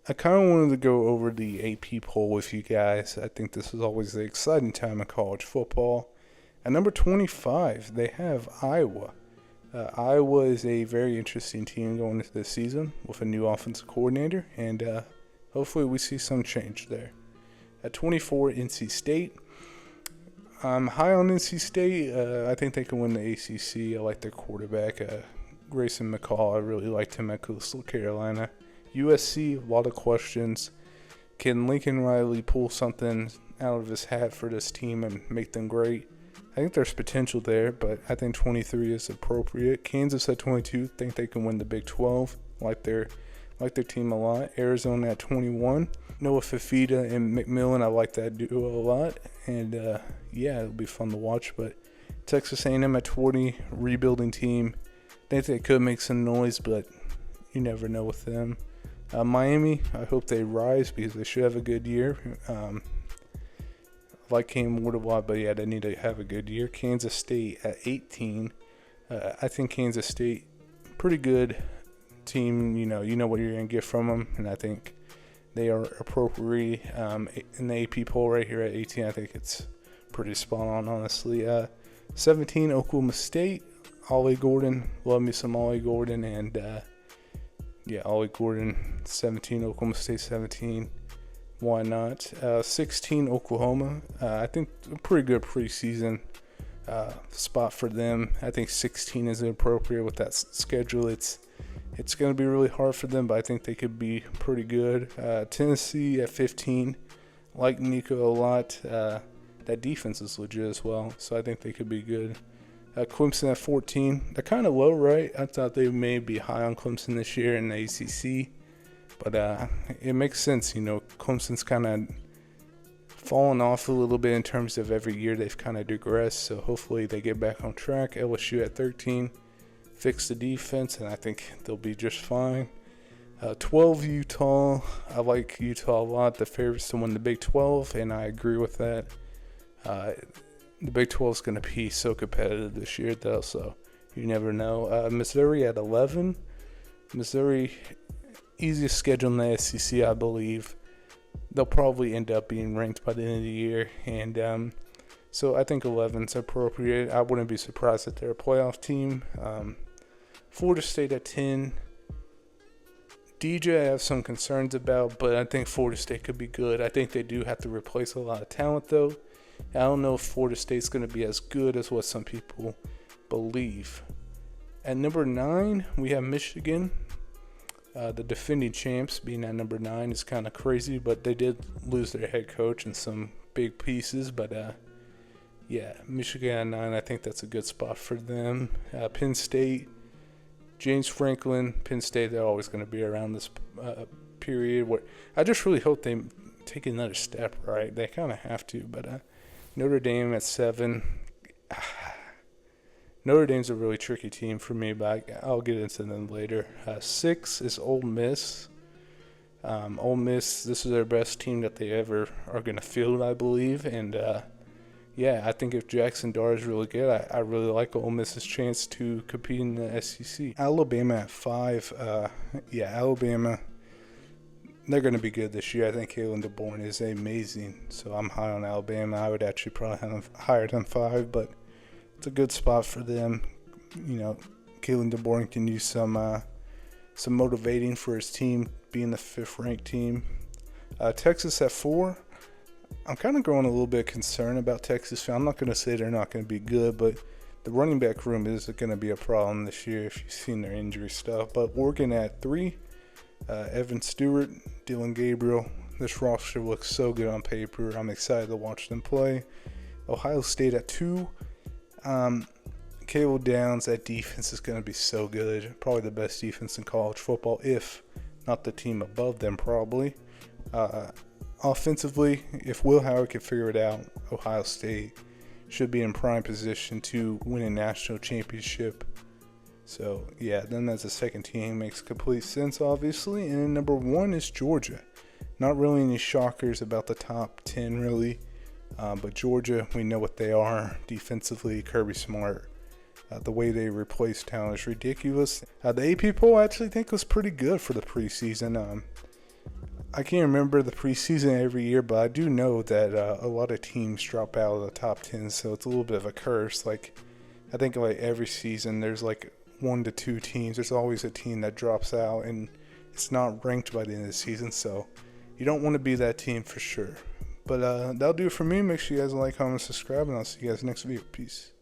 I kind of wanted to go over the AP poll with you guys. I think this is always the exciting time in college football. At number 25, they have Iowa. Iowa is a very interesting team going into this season with a new offensive coordinator, and hopefully we see some change there. At 24, NC State. I'm high on NC State. I think they can win the ACC. I like their quarterback, Grayson McCall. I really liked him at Coastal Carolina. USC, a lot of questions. Can Lincoln Riley pull something out of his hat for this team and make them great? I think there's potential there, but I think 23 is appropriate. Kansas at 22, think they can win the Big 12. Like their team a lot. Arizona at 21. Noah Fifita and McMillan, I like that duo a lot. And yeah, it'll be fun to watch. But Texas A&M at 20, rebuilding team. Think they could make some noise, but you never know with them. Miami, I hope they rise because they should have a good year. I like Cam Ward a lot, but yeah, they need to have a good year. Kansas State at 18. I think Kansas State, pretty good team. You know what you're going to get from them, and I think they are appropriately in the AP poll right here at 18. I think it's pretty spot on, honestly. 17, Oklahoma State. Ollie Gordon, love me some Ollie Gordon, and yeah, Ollie Gordon, 17, Oklahoma State 17. Why not? 16, Oklahoma. I think a pretty good preseason spot for them. I think 16 is appropriate with that schedule. It's going to be really hard for them, but I think they could be pretty good. Tennessee at 15. Like Nico a lot. That defense is legit as well, so I think they could be good. Clemson at 14. They're kind of low, right? I thought they may be high on Clemson this year in the ACC. But it makes sense. Clemson's kind of fallen off a little bit in terms of every year they've kind of digressed. So hopefully they get back on track. LSU at 13. Fix the defense, and I think they'll be just fine. 12, Utah. I like Utah a lot. The favorites to win the Big 12, and I agree with that. The Big 12 is going to be so competitive this year, though, so you never know. Missouri at 11. Missouri, easiest schedule in the SEC, I believe. They'll probably end up being ranked by the end of the year, and so I think 11 is appropriate. I wouldn't be surprised if they're a playoff team. Florida State at 10. DJ I have some concerns about, but I think Florida State could be good. I think they do have to replace a lot of talent, though. I don't know if Florida State's going to be as good as what some people believe. At number 9, we have Michigan. The defending champs being at number 9 is kind of crazy, but they did lose their head coach and some big pieces. But yeah, Michigan at 9, I think that's a good spot for them. Penn State, James Franklin, Penn State, they're always going to be around this period. Where I just really hope they take another step, right? They kind of have to, but Notre Dame at 7. Notre Dame's a really tricky team for me, but I'll get into them later. 6 is Ole Miss. Ole Miss, this is their best team that they ever are going to field, I believe. And, yeah, I think if Jackson Dart is really good, I really like Ole Miss's chance to compete in the SEC. Alabama at 5. Yeah, Alabama, they're going to be good this year. I think Kalen DeBoer is amazing, so I'm high on Alabama. I would actually probably have them higher than 5, but it's a good spot for them. Kalen DeBoer can use some motivating for his team, being the 5th-ranked team. Texas at 4. I'm kind of growing a little bit concerned about Texas. I'm not going to say they're not going to be good, but the running back room is going to be a problem this year if you've seen their injury stuff. But Oregon at 3. Evan Stewart, Dylan Gabriel. This roster looks so good on paper. I'm excited to watch them play. Ohio State at 2. Caleb Downs, that defense is going to be so good. Probably the best defense in college football, if not the team above them, probably. Offensively, if Will Howard can figure it out, Ohio State should be in prime position to win a national championship. So, yeah, then as a second team makes complete sense, obviously. And then number 1 is Georgia. Not really any shockers about the top 10, really. But Georgia, we know what they are defensively. Kirby Smart, the way they replace talent is ridiculous. The AP poll I actually think was pretty good for the preseason. I can't remember the preseason every year, but I do know that a lot of teams drop out of the top 10, so it's a little bit of a curse. Like, I think like every season there's like 1 to 2 teams. There's always a team that drops out and it's not ranked by the end of the season, so you don't want to be that team for sure. But that'll do it for me. Make sure you guys like, comment, subscribe, and I'll see you guys next video. Peace.